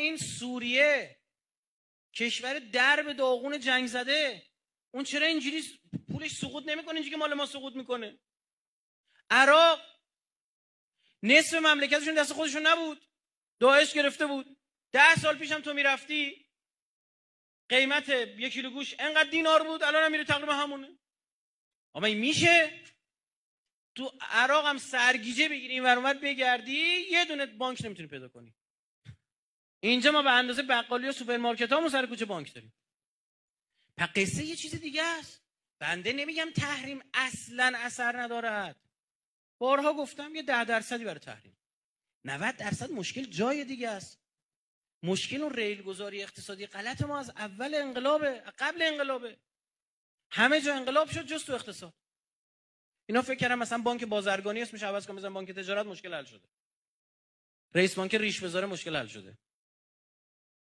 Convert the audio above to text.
این سوریه کشور درب داغون جنگ زده، اون چرا اینجوری پولش سقوط نمیکنه اینجوری که مال ما سقوط میکنه؟ عراق نصف مملکتشون دست خودشون نبود، داعش گرفته بود. 10 سال پیشم تو میرفتی قیمت 1 کیلو گوشت انقدر دینار بود، الان هم میره تقریبا همونه. اما این میشه؟ تو عراق هم سرگیجه بگیری این ور اون ور بگردی یه دونه بانک نمیتونی پیدا کنی. اینجا ما به اندازه بقالی و سوپرمارکت هامون سر کوچه بانک داریم. پس قصه یه چیز دیگه است. بنده نمیگم تحریم اصلا اثر ندارد، بارها گفتم یه 10% برای تحریم، 90% مشکل جای دیگه است. مشکل اون ریلگذاری اقتصادی غلط ما از اول انقلابه، قبل انقلابه. همه جا انقلاب شد جز تو اقتصاد. اینا فکر کردن مثلا بانک بازرگانی اسمش عوض کنم بزنن بانک تجارت مشکل حل شده. رئیس بانک ریش بذاره مشکل حل شده.